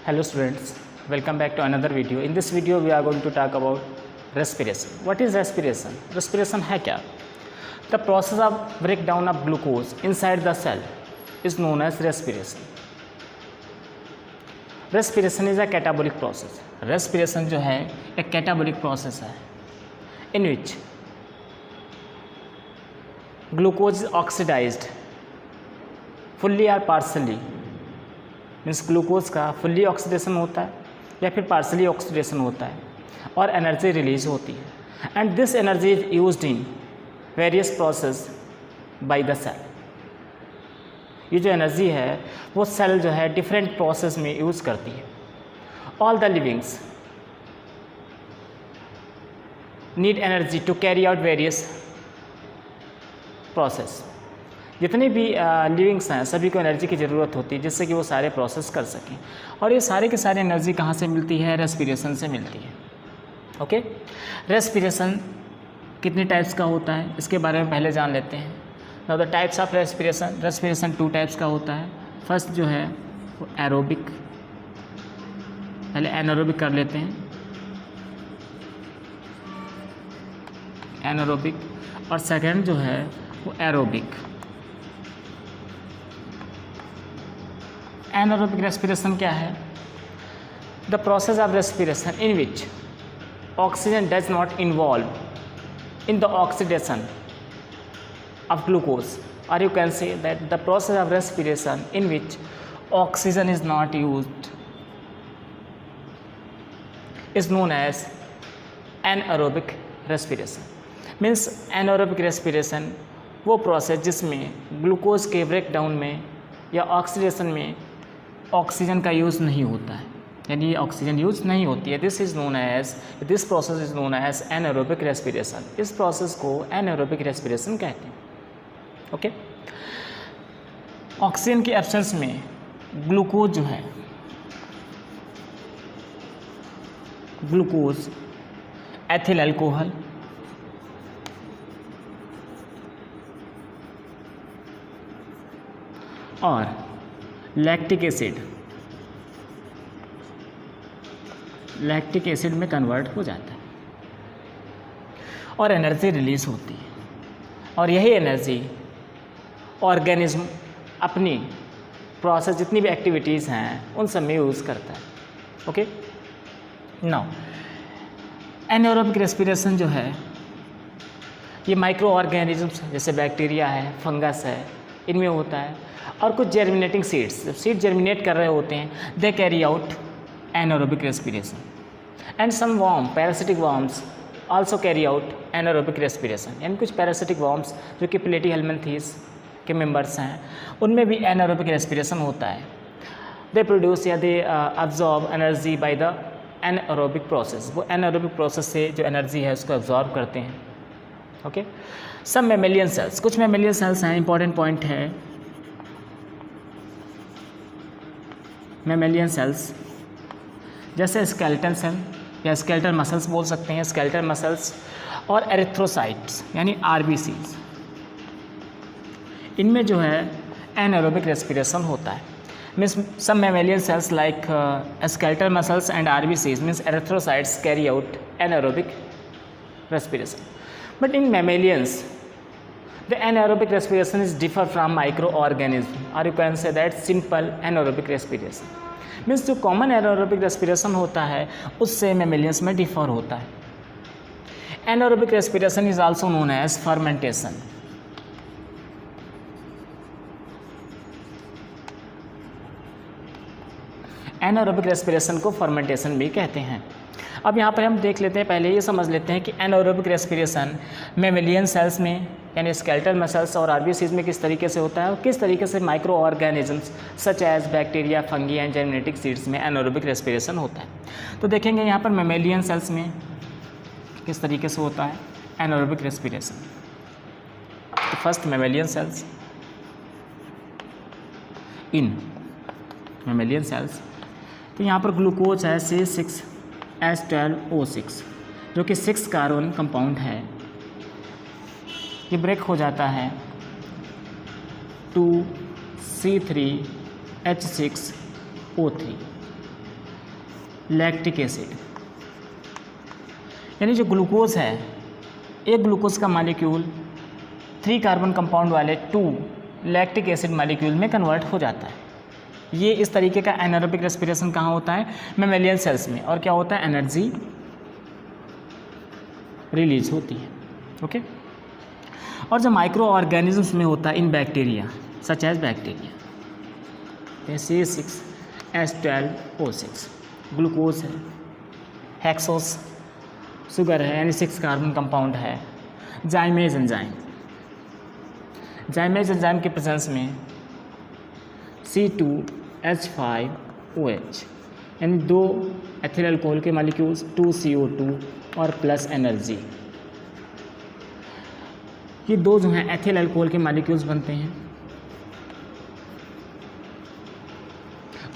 Hello students, welcome back to another video. In this video we are going to talk about respiration. What is respiration? Respiration है क्या? The process of breakdown of glucose inside the cell is known as respiration. Respiration is a catabolic process. Respiration जो है एक catabolic process है in which glucose is oxidized fully or partially. Means glucose का fully oxidation होता है या फिर partially oxidation होता है और एनर्जी रिलीज होती है and this energy is used in various process by the cell. ये जो एनर्जी है वो सेल जो है डिफरेंट प्रोसेस में यूज़ करती है. All the livings need energy to carry out various process. जितने भी लिविंग्स हैं सभी को एनर्जी की ज़रूरत होती है जिससे कि वो सारे प्रोसेस कर सकें और ये सारे के सारे एनर्जी कहाँ से मिलती है? रेस्पिरेशन से मिलती है. ओके, रेस्पिरेशन कितने टाइप्स का होता है इसके बारे में पहले जान लेते हैं. Now the types of respiration. Respiration 2 types का होता है. फर्स्ट जो है वो एरोबिक. पहले एनारोबिक कर लेते हैं. एनारोबिक. और सेकेंड जो है वो एरोबिक. एनारोबिक रेस्पिरेशन क्या है? The process of respiration in which oxygen does not involve in the oxidation of glucose और you can say that the process of respiration in which oxygen is not used is known as anaerobic respiration. Means anaerobic respiration वो process जिसमें glucose के breakdown में या oxidation में oxygen का use नहीं होता है, यानी ऑक्सीजन यूज नहीं होती है. This process is known as anaerobic respiration. इस प्रोसेस को एनारोबिक रेस्पिरेशन कहते हैं. ओके, ऑक्सीजन की एब्सेंस में ग्लूकोज जो है ग्लूकोज एथिल अल्कोहल और लैक्टिक एसिड में कन्वर्ट हो जाता है और एनर्जी रिलीज होती है और यही एनर्जी ऑर्गेनिज्म अपनी प्रोसेस जितनी भी एक्टिविटीज़ हैं उन सब में यूज़ करता है. ओके, नाउ एनारोबिक रेस्पिरेशन जो है ये माइक्रो ऑर्गेनिजम्स जैसे बैक्टीरिया है, फंगस है, इनमें होता है. और कुछ जर्मिनेटिंग सीड्स, जब सीड जर्मिनेट कर रहे होते हैं they carry out anaerobic respiration and some worm parasitic worms also carry out anaerobic respiration. यानी कुछ पैरासिटिक वर्म्स जो कि प्लेटीहेल्मिन्थीज के मेंबर्स हैं उनमें भी एनारोबिक रेस्पिरेशन होता है. दे प्रोड्यूस या they absorb energy by the anaerobic process. वो एनारोबिक प्रोसेस से जो एनर्जी है उसको अब्जॉर्ब करते हैं. ओके, सब मैमेलियन सेल्स, कुछ मैमेलियन सेल्स हैं. इंपॉर्टेंट पॉइंट है मैमेलियन सेल्स जैसे स्केलेटन सेल या स्केलेटल मसल्स बोल सकते हैं, स्केलेटल मसल्स और एरिथ्रोसाइट्स यानी आरबीसीज. इनमें जो है एनारोबिक रेस्पिरेशन होता है. Means some mammalian cells like skeletal muscles and RBCs means erythrocytes carry out anaerobic respiration. But in mammalians, the anaerobic respiration is differ from microorganism, or you can say that simple anaerobic respiration. Means जो common anaerobic respiration होता है उससे mammalians में differ होता है. Anaerobic respiration is also known as fermentation. Anaerobic respiration को fermentation भी कहते हैं. अब यहाँ पर हम देख लेते हैं, पहले ये समझ लेते हैं कि एनारोबिक रेस्पिरेशन मैमेलियन सेल्स में यानी स्केलेटल मसल्स और आरबीसीज में किस तरीके से होता है और किस तरीके से micro organisms such as bacteria, fungi and genetic seeds में एनारोबिक रेस्पिरेशन होता है. तो देखेंगे यहाँ पर मैमेलियन सेल्स में किस तरीके से होता है एनारोबिक रेस्पिरेशन. तो फर्स्ट मैमेलियन सेल्स. इन मैमेलियन सेल्स तो यहाँ पर ग्लूकोज है C6H12O6 जो कि 6 कार्बन कंपाउंड है. ये ब्रेक हो जाता है 2C3H6O3 लैक्टिक एसिड, यानी जो ग्लूकोज है, एक ग्लूकोज का मालिक्यूल 3 कार्बन कंपाउंड वाले 2 लैक्टिक एसिड मालिक्यूल में कन्वर्ट हो जाता है। ये इस तरीके का एनारोबिक रेस्पिरेशन कहाँ होता है? मैमेलियन सेल्स में। और क्या होता है? एनर्जी रिलीज होती है। ओके। और जो माइक्रो ऑर्गेनिजम्स में होता है इन bacteria, such as bacteria, C6H12O6 glucose है, हेक्सोस शुगर है यानी 6 कार्बन कंपाउंड है, जाइमेज एंजाइम, जाइमेज एंजाइम के प्रेजेंस में C2H5OH यानी 2 एथिल अल्कोहल के मालिक्यूल्स 2 CO2 और प्लस एनर्जी, ये 2 जो हैं एथिल अल्कोहल के मालिक्यूल्स बनते हैं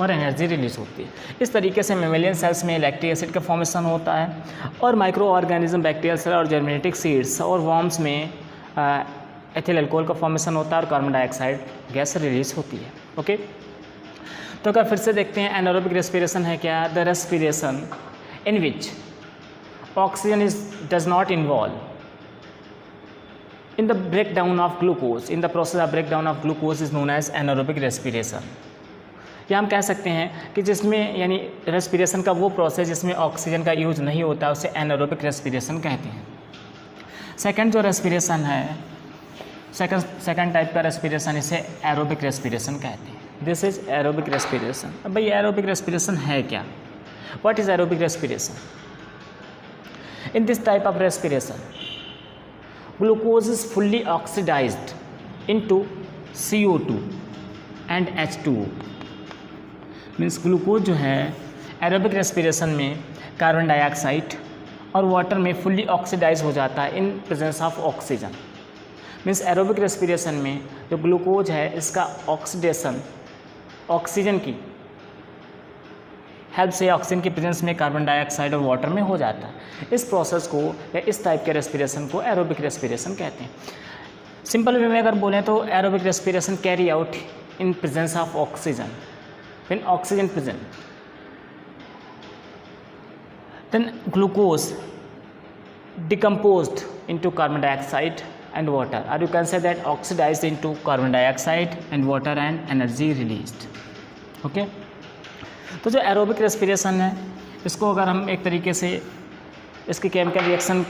और एनर्जी रिलीज होती है। इस तरीके से मेमेलियन सेल्स में लैक्टिक एसिड का फॉर्मेशन होता है और माइक्रो ऑर्गेनिज्म, बैक्टीरियल सेल और जर्मेटिक सीड्स और वॉर्म्स में एथिल अल्कोहल का फॉर्मेशन होता है और कार्बन डाइऑक्साइड गैस रिलीज होती है। ओके। तो अगर फिर से देखते हैं एनारोबिक रेस्पिरेशन है क्या? The respiration in which oxygen does not involve in the breakdown of glucose, in the process of breakdown of glucose is known as anaerobic respiration। या हम कह सकते हैं कि जिसमें यानी रेस्पिरेशन का वो प्रोसेस जिसमें ऑक्सीजन का यूज नहीं होता उसे एनारोबिक रेस्पिरेशन कहते हैं। सेकंड जो रेस्पिरेशन है, सेकंड टाइप का रेस्पिरेशन, इसे एरोबिक रेस्पिरेशन कहते हैं। This is aerobic respiration. अब भाई एरोबिक रेस्पिरेशन है क्या? What is aerobic respiration? In this type of respiration glucose is fully oxidized into CO2 and H2O। Means glucose जो है एरोबिक रेस्पिरेशन में कार्बन डाइऑक्साइड और वाटर में फुल्ली ऑक्सीडाइज हो जाता है इन presence of oxygen. Means aerobic respiration में जो ग्लूकोज है इसका ऑक्सीडेशन ऑक्सीजन की हेल्प से ऑक्सीजन की प्रेजेंस में कार्बन डाइऑक्साइड और वाटर में हो जाता है। इस प्रोसेस को या इस टाइप के रेस्पिरेशन को एरोबिक रेस्पिरेशन कहते हैं। सिंपल वे में अगर बोलें तो aerobic respiration carry out in presence of oxygen, when oxygen present then glucose decomposed into carbon dioxide and water, or you can say that oxidized into carbon dioxide and water and energy released। okay? तो जो aerobic respiration है इसको अगर हम एक तरीके से इसके केमिकल रिएक्शन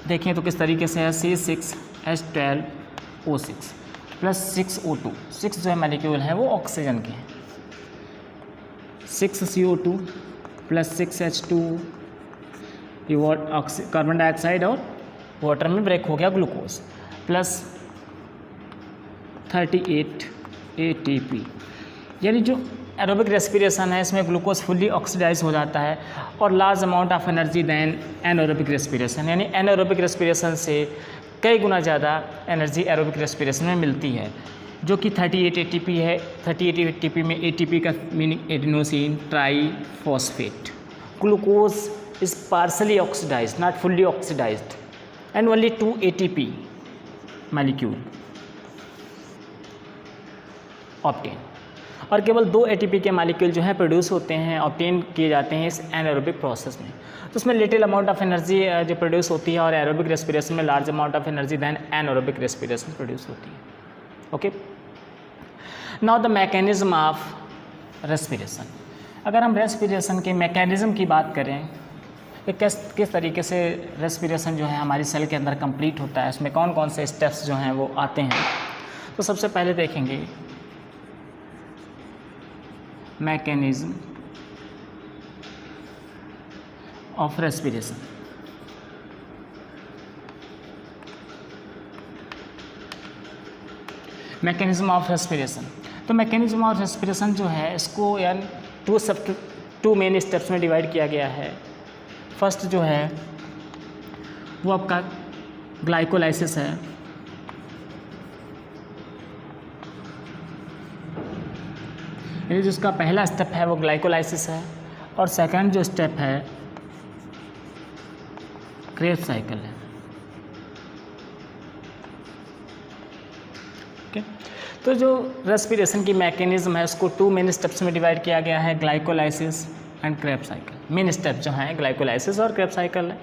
देखें तो किस तरीके से है? C6H12O6 प्लस 6O2, 6 जो है मालिक्यूल है वो ऑक्सीजन के हैं, 6 CO2 प्लस 6H2, ये कार्बन डाइऑक्साइड और वाटर में ब्रेक हो गया ग्लूकोज, प्लस 38 ATP। यानी जो एरोबिक रेस्पिरेशन है इसमें ग्लूकोज फुल्ली ऑक्सीडाइज हो जाता है और large amount of energy then anaerobic respiration, यानी एनारोबिक रेस्पिरेशन से कई गुना ज़्यादा एनर्जी एरोबिक रेस्पिरेशन में मिलती है, जो कि 38 ATP है। 38 ATP में ATP का meaning adenosine triphosphate. Glucose is partially oxidised, not fully oxidised, and only 2 ATP molecule obtain, और केवल 2 ATP के मालिक्यूल जो है प्रोड्यूस होते हैं, ऑब्टेन किए जाते हैं इस एनारोबिक प्रोसेस में। तो उसमें लिटिल अमाउंट ऑफ एनर्जी जो प्रोड्यूस होती है और एरोबिक रेस्पिरेशन में large amount of energy than anaerobic respiration produce होती है। Okay. Now the mechanism of respiration. अगर हम रेस्पिरेशन के मैकेनिज्म की बात करें कि किस तरीके से रेस्पिरेशन जो है हमारी सेल के अंदर कंप्लीट होता है, उसमें कौन कौन से स्टेप्स जो हैं वो आते हैं, तो सबसे पहले देखेंगे mechanism of respiration. Mechanism of respiration, तो मैकेनिज्म ऑफ रेस्पिरेशन जो है इसको यानी 2 मेन स्टेप्स में डिवाइड किया गया है। फर्स्ट जो है वो आपका ग्लाइकोलाइसिस है, यानी जिसका पहला स्टेप है वो ग्लाइकोलाइसिस है, और सेकंड जो स्टेप है क्रेब्स साइकिल है। ओके। तो जो रेस्पिरेशन की मैकेनिज्म है उसको 2 मेन स्टेप्स में डिवाइड किया गया है, glycolysis and Krebs cycle. Main step जो है ग्लाइकोलाइसिस और क्रेब्स साइकिल है।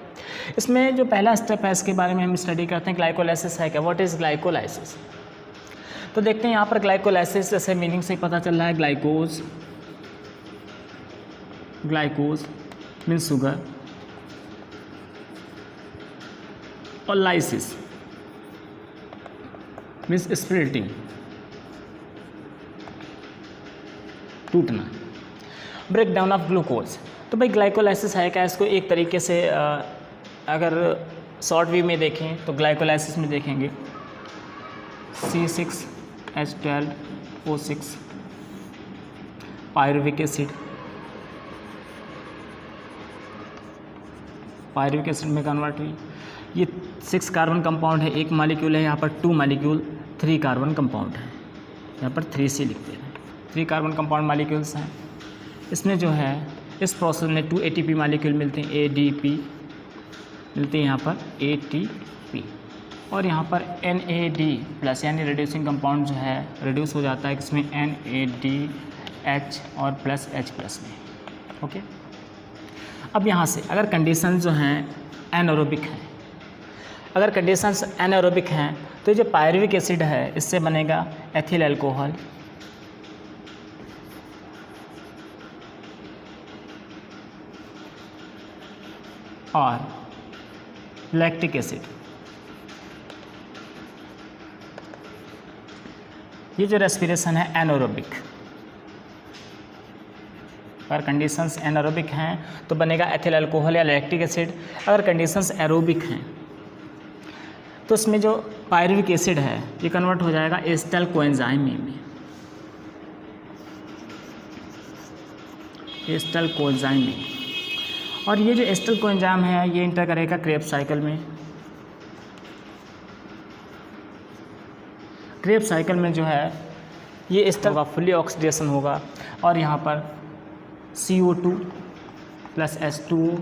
इसमें जो पहला स्टेप है इसके बारे में हम स्टडी करते हैं, ग्लाइकोलाइसिस है क्या, व्हाट इज़ ग्लाइकोलाइसिस। तो देखते हैं यहाँ पर ग्लाइकोलाइसिस जैसे मीनिंग से पता चल रहा है, ग्लाइकोज मीन्स शुगर और लाइसिस मीन्स स्प्लिटिंग, टूटना। ब्रेक डाउन ऑफ ग्लूकोज, तो भाई ग्लाइकोलाइसिस है क्या, इसको एक तरीके से अगर शॉर्ट व्यू में देखें तो ग्लाइकोलाइसिस में देखेंगे C6H12O6 पायरुविक एसिड में कन्वर्ट हुई। ये 6 कार्बन कंपाउंड है, एक मॉलिक्यूल है, यहाँ पर 2 मॉलिक्यूल 3 कार्बन कंपाउंड है, यहाँ पर 3C लिखते हैं, 3 कार्बन कंपाउंड मॉलिक्यूल्स हैं। इसमें जो है इस प्रोसेस में 2 ATP मॉलिक्यूल मिलते हैं, ADP मिलते हैं यहाँ पर ATP, और यहाँ पर NAD प्लस यानी रिड्यूसिंग कंपाउंड जो है रिड्यूस हो जाता है, इसमें NADH और प्लस H प्लस में। ओके, अब यहाँ से अगर कंडीशन जो हैं एनारोबिक हैं, अगर कंडीशंस एनारोबिक हैं तो ये जो पायरुविक एसिड है इससे बनेगा एथिल अल्कोहल, और लैक्टिक एसिड। ये जो रेस्पिरेशन है एनारोबिक, अगर कंडीशंस एनारोबिक हैं तो बनेगा एथिल अल्कोहल या लैक्टिक एसिड। अगर कंडीशंस एरोबिक हैं तो इसमें जो पायरुविक एसिड है ये कन्वर्ट हो जाएगा एस्टर कोएंजाइम में, एस्टर कोएंजाइम में, और ये जो एस्टर कोएंजाइम है ये इंटर करेगा क्रेब्स साइकिल में। क्रेब्स साइकिल में जो है ये एस्टर का फुली ऑक्सीडेशन होगा और यहाँ पर CO2 प्लस H2O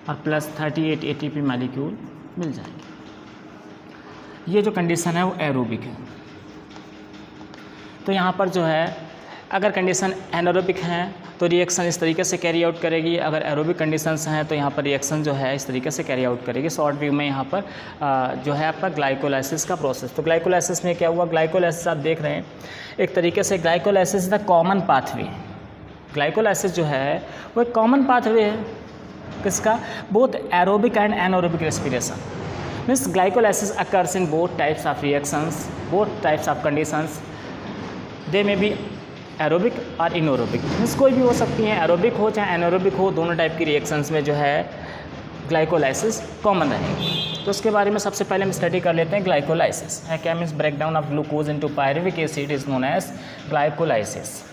और प्लस 38 ATP मॉलिक्यूल मिल जाएंगे। ये जो कंडीशन है वो एरोबिक है। तो यहाँ पर जो है अगर कंडीशन एनारोबिक हैं तो रिएक्शन इस तरीके से कैरी आउट करेगी, अगर एरोबिक कंडीशंस हैं तो यहाँ पर रिएक्शन जो है इस तरीके से कैरी आउट करेगी। शॉर्ट व्यू में यहाँ पर जो है आपका ग्लाइकोलाइसिस का प्रोसेस। तो ग्लाइकोलाइसिस में क्या हुआ, ग्लाइकोलाइसिस आप देख रहे हैं एक तरीके से glycolysis is the common pathway. Glycolysis जो है वो एक कॉमन पाथवे है किसका, both aerobic and anaerobic respiration. Means glycolysis occurs in both types of reactions, both types of conditions, they may be aerobic और इनोरोबिक। मीन्स कोई भी हो सकती हैं, एरोबिक हो चाहे एनारोबिक हो, दोनों टाइप की रिएक्शंस में जो है ग्लाइकोलाइसिस कॉमन रहेगी। तो उसके बारे में सबसे पहले हम स्टडी कर लेते हैं ग्लाइकोलाइसिस है क्या। Means break down of glucose into pyruvic acid is known as glycolysis.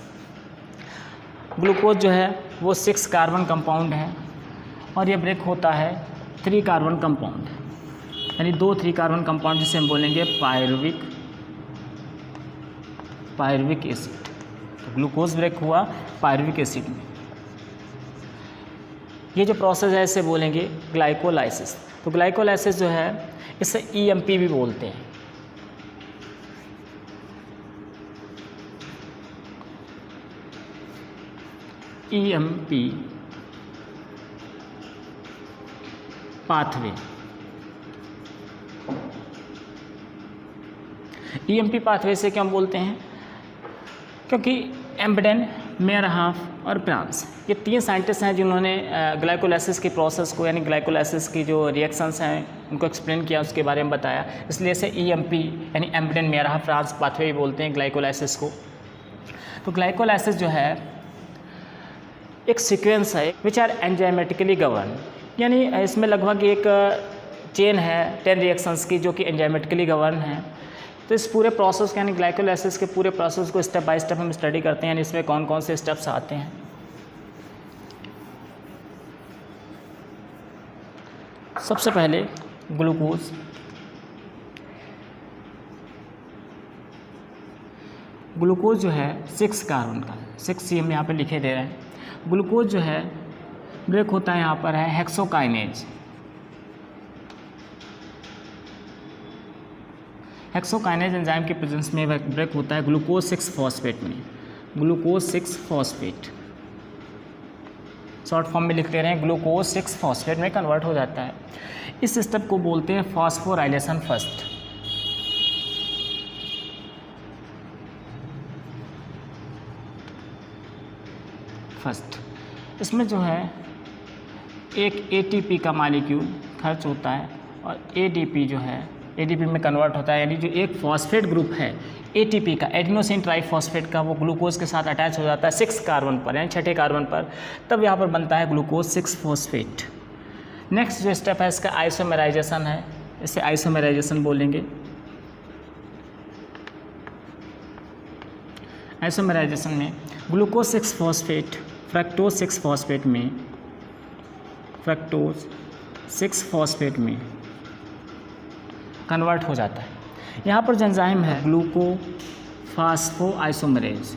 Glucose जो है वो 6 कार्बन कंपाउंड है और ये ब्रेक होता है 3 कार्बन कंपाउंड, यानी 2 3 कार्बन कंपाउंड जिसे हम बोलेंगे पायरुविक एसिड। तो ग्लूकोज ब्रेक हुआ पायरुविक एसिड में, ये जो प्रोसेस है इसे बोलेंगे ग्लाइकोलाइसिस। तो ग्लाइकोलाइसिस जो है इसे EMP भी बोलते हैं। EMP पाथवे, EMP पाथवे से क्यों बोलते हैं, क्योंकि एम्बडेन, मेयरहाफ और प्रांस ये 3 साइंटिस्ट हैं जिन्होंने ग्लाइकोलाइसिस की प्रोसेस को यानी ग्लाइकोलाइसिस की जो रिएक्शंस हैं उनको एक्सप्लेन किया, उसके बारे में बताया, इसलिए इसे EMP यानी एम्बडेन, मेयरहाफ, प्रांस पाथवे भी बोलते हैं ग्लाइकोलाइसिस को। तो ग्लाइकोलाइसिस जो है एक सीक्वेंस है विच आर एंजाइमेटिकली गवर्न, यानी इसमें लगभग एक चेन है 10 रिएक्शंस की जो कि एंजाइमेटिकली गवर्न है। तो इस पूरे प्रोसेस यानी ग्लाइकोलाइसिस के पूरे प्रोसेस को स्टेप बाय स्टेप हम स्टडी करते हैं, यानी इसमें कौन कौन से स्टेप्स आते हैं। सबसे पहले ग्लूकोज जो है 6 कार्बन का, 6 हम यहाँ पे लिखे दे रहे हैं। ग्लूकोज जो है ब्रेक होता है यहाँ पर है हेक्सोकाइनेज। हेक्सोकाइनेज एंजाइम के प्रेजेंस में ब्रेक होता है ग्लूकोज 6 फॉस्फेट में, ग्लूकोज 6 फॉस्फेट। शॉर्ट फॉर्म में लिख ले रहे हैं, ग्लूकोज 6 फॉस्फेट में कन्वर्ट हो जाता है। इस स्टेप को बोलते हैं फॉस्फोराइलेशन फर्स्ट। इसमें जो है एक ATP का मॉलिक्यूल खर्च होता है और ADP जो है ADP में कन्वर्ट होता है, यानी जो एक फॉस्फेट ग्रुप है ATP का, एडिनोसिन ट्राइफॉस्फेट का, वो ग्लूकोज के साथ अटैच हो जाता है 6 कार्बन पर, यानी 6ठे कार्बन पर, तब यहाँ पर बनता है ग्लूकोज 6 फॉस्फेट। नेक्स्ट जो स्टेप है इसका आइसोमेराइजेशन है, इसे आइसोमेराइजेशन बोलेंगे। आइसोमेराइजेशन में ग्लूकोज 6 फॉस्फेट फ्रक्टोज 6 फॉस्फेट में कन्वर्ट हो जाता है। यहाँ पर जो एंजाइम है ग्लूकोफॉस्फोआइसोमेरेज,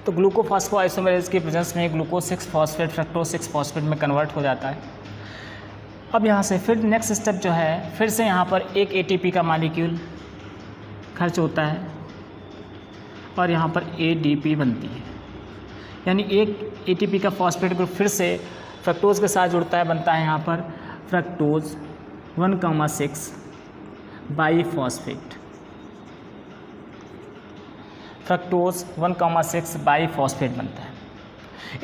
तो ग्लूकोफॉस्फोआइसोमेरेज के प्रेजेंस में ग्लूकोज 6 फॉस्फेट फ्रक्टोज 6 फॉस्फेट में कन्वर्ट हो जाता है। अब यहाँ से फिर नेक्स्ट स्टेप जो है, फिर से यहाँ पर एक ATP का मॉलिक्यूल खर्च होता है और यहाँ पर ADP बनती है, यानी एक ATP का फॉस्फेट ग्रुप फिर से फ्रक्टोज के साथ जुड़ता है, बनता है यहाँ पर फ्रक्टोज 1,6 बाईफॉस्फेट। फ्रक्टोज 1,6 बाईफॉस्फेट बनता है।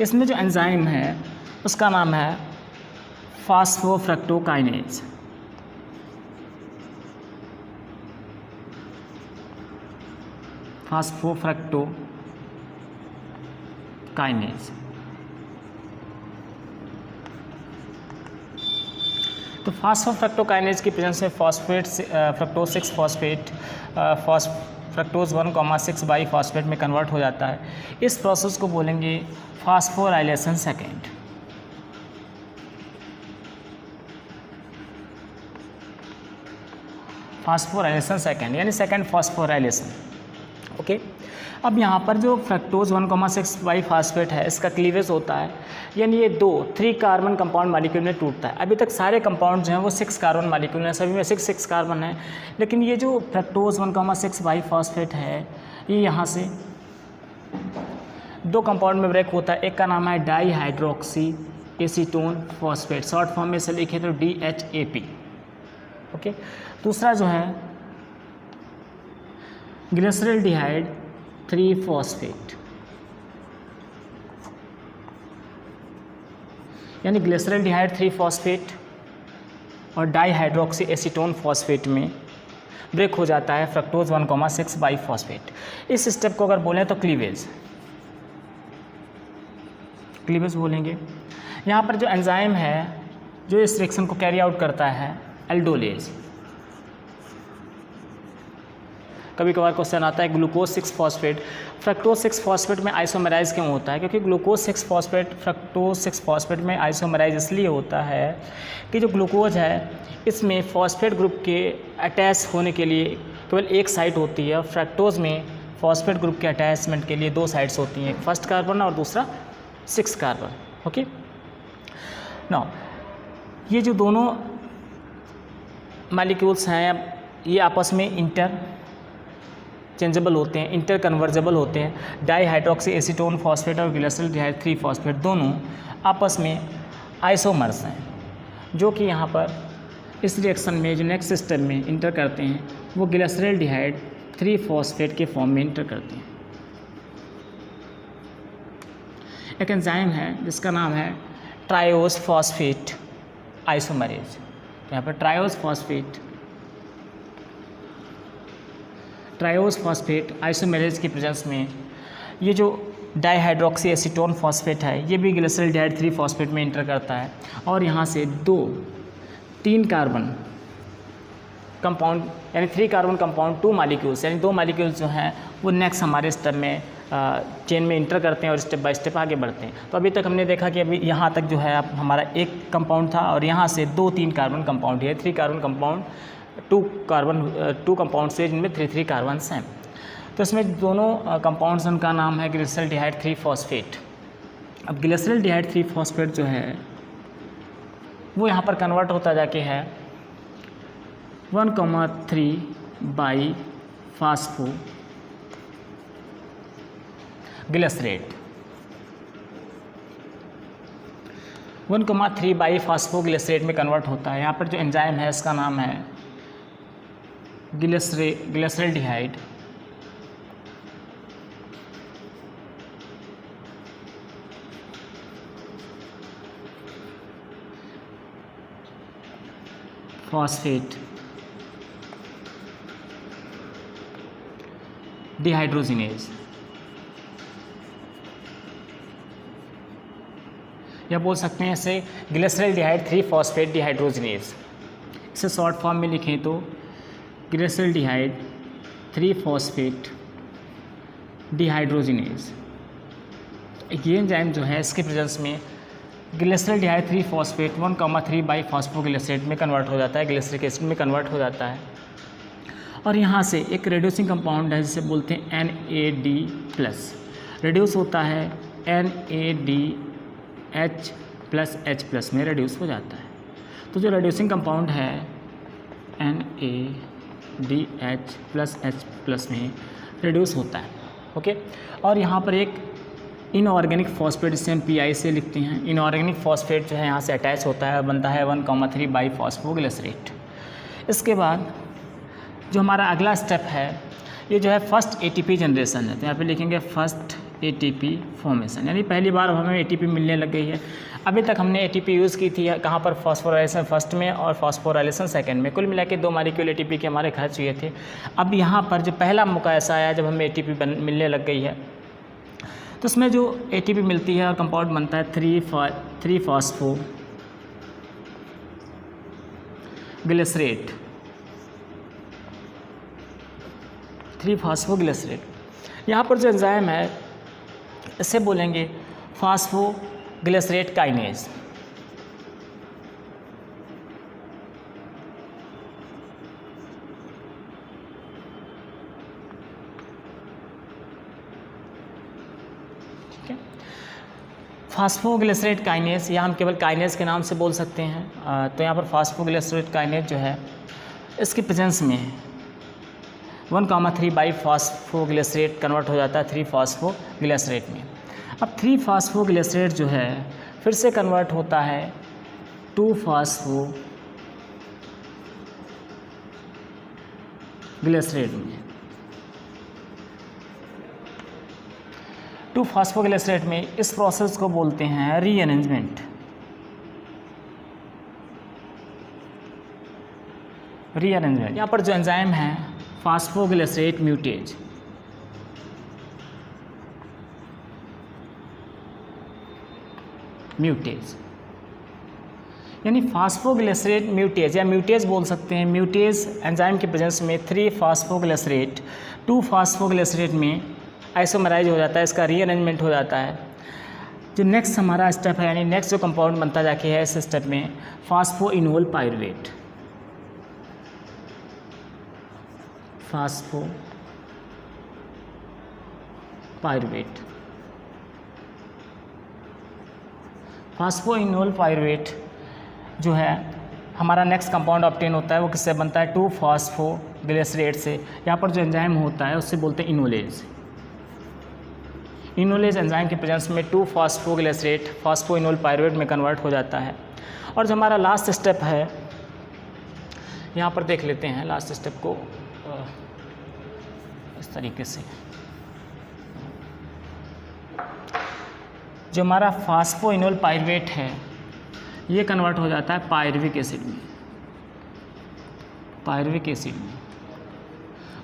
इसमें जो एंजाइम है उसका नाम है फॉस्फोफ्रक्टोकाइनेज। तो फॉस्फोफ्रक्टोकाइनेज की प्रेजेंस में phosphate fructose 6 phosphate fructose 1,6 biphosphate में कन्वर्ट हो जाता है। इस प्रोसेस को बोलेंगे फॉस्फोराइलेशन सेकेंड। फॉस्फोराइलेशन सेकेंड यानी सेकेंड फॉस्फोराइलेशन। ओके, अब यहाँ पर जो फ्रक्टोज 1,6 बाईफॉस्फेट है इसका क्लीवेज होता है, यानी ये 3 कार्बन कंपाउंड मॉलिक्यूल में टूटता है। अभी तक सारे कंपाउंड जो हैं वो 6 कार्बन मॉलिक्यूल हैं, सभी में 6 कार्बन है, लेकिन ये जो फ्रक्टोज 1,6 बाईफॉस्फेट है ये यहाँ से 2 कंपाउंड में ब्रेक होता है। एक का नाम है dihydroxy acetone phosphate, short form में से लिखे तो DHAP। ओके, दूसरा जो है ग्लिसरॉल्डिहाइड 3 फॉस्फेट, यानी ग्लिसरॉल्डिहाइड 3 फॉस्फेट और डाईहाइड्रोक्सी एसीटोन फॉस्फेट में ब्रेक हो जाता है फ्रक्टोज 1,6 बाईफॉस्फेट। इस स्टेप को अगर बोलें तो क्लीवेज बोलेंगे। यहाँ पर जो एंजाइम है जो इस रिएक्शन को कैरी आउट करता है एल्डोलेज। कभी कभार क्वेश्चन आता है ग्लूकोज 6 फॉस्फेट फ्रक्टोज 6 फॉस्फेट में आइसोमेराइज क्यों होता है? क्योंकि ग्लूकोज 6 फॉस्फेट फ्रक्टोज 6 फॉस्फेट में आइसोमेराइज इसलिए होता है कि जो ग्लूकोज है इसमें फॉस्फेट ग्रुप के अटैच होने के लिए केवल एक साइट होती है, और फ्रक्टोज में फॉस्फेट ग्रुप के अटैचमेंट के लिए 2 साइट्स होती हैं, एक फर्स्ट कार्बन और दूसरा 6 कार्बन। ओके, नाउ ये जो दोनों मॉलिक्यूल्स हैं ये आपस में इंटरचेंजेबल होते हैं, इंटर कन्वर्जेबल होते हैं। डाईहाइड्रोक्सी एसीटोन फॉस्फेट और ग्लिसरॉल्डिहाइड 3 फॉस्फेट दोनों आपस में आइसोमर्स हैं, जो कि यहाँ पर इस रिएक्शन में जो नेक्स्ट स्टेप में इंटर करते हैं वो ग्लिसरॉल्डिहाइड 3 फॉस्फेट के फॉर्म में इंटर करते हैं। एक एंजाइम है जिसका नाम है ट्रायोज फॉस्फेट आइसोमरेज। यहाँ पर ट्रायोज फॉस्फेट आइसोमेरेज की प्रेजेंस में ये जो डाईहाइड्रोक्सी एसीटोन फॉस्फेट है ये भी ग्लिसरॉल्डिहाइड 3 फॉस्फेट में इंटर करता है, और यहाँ से 3 कार्बन कंपाउंड यानी 3 कार्बन कंपाउंड 2 मॉलिक्यूल्स यानी 2 मॉलिक्यूल्स जो हैं वो नेक्स्ट हमारे स्टेप में चेन में इंटर करते हैं और स्टेप बाय स्टेप आगे बढ़ते हैं। तो अभी तक हमने देखा कि अभी यहाँ तक जो है हमारा एक कंपाउंड था और यहाँ से 2-3 कार्बन कंपाउंड है, 3 कार्बन कंपाउंड 2 कंपाउंड से जिनमें 3 कार्बन्स हैं। तो इसमें दोनों कंपाउंड्स उनका नाम है ग्लिसरॉल्डिहाइड 3 फॉस्फेट। अब ग्लिसरॉल्डिहाइड 3 फॉस्फेट जो है वो यहाँ पर कन्वर्ट होता जाके है 1,3 बाई फास्फोग्लिसरेट। 1,3 बाई फास्फोग्लिसरेट में कन्वर्ट होता है। यहाँ पर जो एंजाइम है इसका नाम है ग्लिसरल्डिहाइड फॉस्फेट डिहाइड्रोजिनेज, या बोल सकते हैं इसे ग्लिसरल्डिहाइड 3 फॉस्फेट डिहाइड्रोजिनेज। इसे शॉर्ट फॉर्म में लिखें तो ग्लिसरल्डिहाइड 3 फॉस्फेट डिहाइड्रोजिनेज। ये एंजाइम जो है इसके प्रेजेंस में ग्लिसरल्डिहाइड 3 फॉस्फेट 1,3 बाई फास्फोग्लिसरेट में कन्वर्ट हो जाता है, ग्लिसरिक एसिड में कन्वर्ट हो जाता है। और यहाँ से एक रेड्यूसिंग कंपाउंड है जिसे बोलते हैं NAD+, रेड्यूस होता है NADH+H+ में रेड्यूस हो जाता है। तो जो रेड्यूसिंग कंपाउंड है NADH+H+ में रेड्यूस होता है। ओके, और यहाँ पर एक इनऑर्गेनिक फॉस्फेट जिसे हम PI से लिखते हैं, इनऑर्गेनिक फॉस्फेट जो है यहाँ से अटैच होता है और बनता है 1,3 बाई फास्फोग्लिसरेट। इसके बाद जो हमारा अगला स्टेप है ये जो है फर्स्ट ATP जनरेशन है। तो यहाँ पे लिखेंगे फर्स्ट ATP फॉर्मेशन, यानी पहली बार हमें ATP मिलने लग गई है। अभी तक हमने ATP यूज़ की थी कहाँ पर, फॉस्फोराइलेशन फर्स्ट में और फॉस्फोराइलेशन सेकंड में, कुल मिला के 2 मॉलिक्यूल ATP के हमारे खर्च हुए थे। अब यहाँ पर जो पहला मौका ऐसा आया जब हमें ATP मिलने लग गई है, तो उसमें जो ATP मिलती है और कंपाउंड बनता है 3 फास्फोग्लिसरेट 3 फास्फोग्लिसरेट। यहाँ पर जो एंजाइम है इसे बोलेंगे फास्फोग्लिसरेट काइनेज। फास्फोग्लिसरेट काइनेज या हम केवल काइनेज के नाम से बोल सकते हैं। तो यहाँ पर फास्फोग्लिसरेट काइनेज जो है इसकी प्रेजेंस में 1,3 बाई फास्फोग्लिसरेट कन्वर्ट हो जाता है 3 फास्फोग्लिसरेट में। अब 3 फास्फोग्लिसरेट जो है फिर से कन्वर्ट होता है 2 फास्फोग्लिसरेट में। 2 फास्फोग्लिसरेट में इस प्रोसेस को बोलते हैं रीअरेंजमेंट। यहाँ पर जो एंजाइम है फास्फोग्लिसरेट म्यूटेज, यानी फास्फोग्लिसरेट म्यूटेज या म्यूटेज बोल सकते हैं। म्यूटेज एंजाइम के प्रेजेंस में 3 फास्फोग्लिसरेट 2 फास्फोग्लिसरेट में आइसोमराइज हो जाता है, इसका रीअरेंजमेंट हो जाता है। जो नेक्स्ट हमारा स्टेप है, यानी नेक्स्ट जो कंपाउंड बनता जाके है इस स्टेप में फास्फोइनोल पायरुवेट। फास्फोइनोल पायरुवेट जो है हमारा नेक्स्ट कंपाउंड ऑब्टेन होता है, वो किससे बनता है 2 फास्फोग्लिसरेट से। यहाँ पर जो एंजाइम होता है उससे बोलते हैं इनोलेज। इनोलेज एंजाइम के प्रेजेंस में 2 फास्फोग्लिसरेट फास्फोइनोल पायरुवेट में कन्वर्ट हो जाता है। और जो हमारा लास्ट स्टेप है यहाँ पर देख लेते हैं लास्ट स्टेप को इस तरीके से। जो हमारा फास्फोइनोल पायरुवेट है ये कन्वर्ट हो जाता है पायरुविक एसिड में।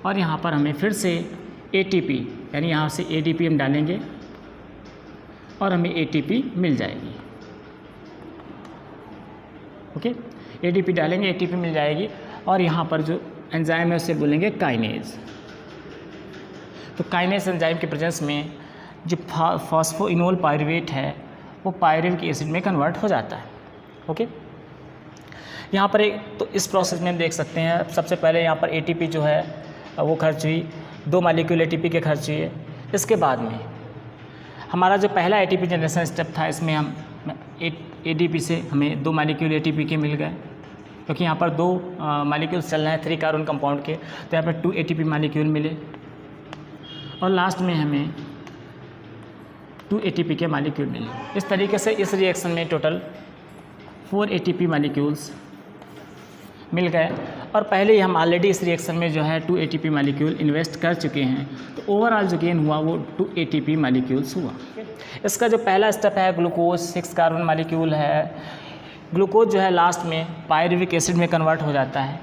और यहाँ पर हमें फिर से ATP यानी यहाँ से ADP हम डालेंगे और हमें ATP मिल जाएगी। ओके, ADP डालेंगे, ATP मिल जाएगी। और यहाँ पर जो एंजाइम है उसे बोलेंगे काइनेज। तो काइनेज एंजाइम के प्रेजेंस में जो फास्फोइनोल पायरुवेट है वो पायरुविक एसिड में कन्वर्ट हो जाता है। ओके, यहाँ पर तो इस प्रोसेस में हम देख सकते हैं सबसे पहले यहाँ पर ATP जो है वो खर्च हुई, 2 मॉलिक्यूल ATP के खर्च हुए। इसके बाद में हमारा जो पहला ATP जनरेशन स्टेप था इसमें हम ADP से हमें 2 मॉलिक्यूल ATP के मिल गए। क्योंकि यहाँ पर 2 मालिक्यूल्स चल रहे हैं 3 कार्बन कंपाउंड के, तो यहाँ पर 2 ATP मालिक्यूल मिले और लास्ट में हमें 2 ATP के मालिक्यूल मिले। इस तरीके से इस रिएक्शन में टोटल 4 ATP मालिक्यूल्स मिल गए और पहले ही हम ऑलरेडी इस रिएक्शन में जो है 2 ATP मालिक्यूल इन्वेस्ट कर चुके हैं, तो ओवरऑल जो गेन हुआ वो 2 ATP मालिक्यूल्स हुआ। इसका जो पहला स्टेप है ग्लूकोज 6 कार्बन मालिक्यूल है। ग्लूकोज जो है लास्ट में पायरुविक एसिड में कन्वर्ट हो जाता है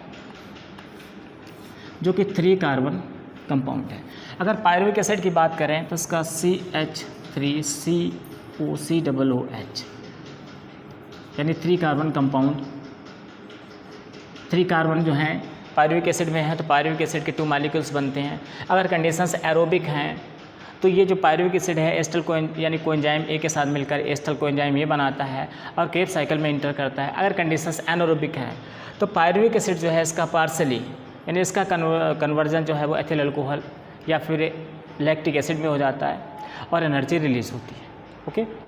जो कि 3 कार्बन कंपाउंड है। अगर पायरुविक एसिड की बात करें तो इसका CH3COCOOH यानी 3 कार्बन कंपाउंड, 3 कार्बन जो हैं पायरुविक एसिड में है तो पायरुविक एसिड के 2 मालिक्यूल्स बनते हैं। अगर कंडीशंस एरोबिक हैं तो ये जो पायरुविक एसिड है एस्टर यानी कोएंजाइम ए के साथ मिलकर एस्टर कोएंजाइम ए बनाता है और केप साइकिल में इंटर करता है। अगर कंडीशंस एनारोबिक है तो पायरुविक एसिड जो है इसका पार्सली यानी इसका कन्वर्जन जो है वो एथिल अल्कोहल या फिर लैक्टिक एसिड में हो जाता है और एनर्जी रिलीज़ होती है। ओके।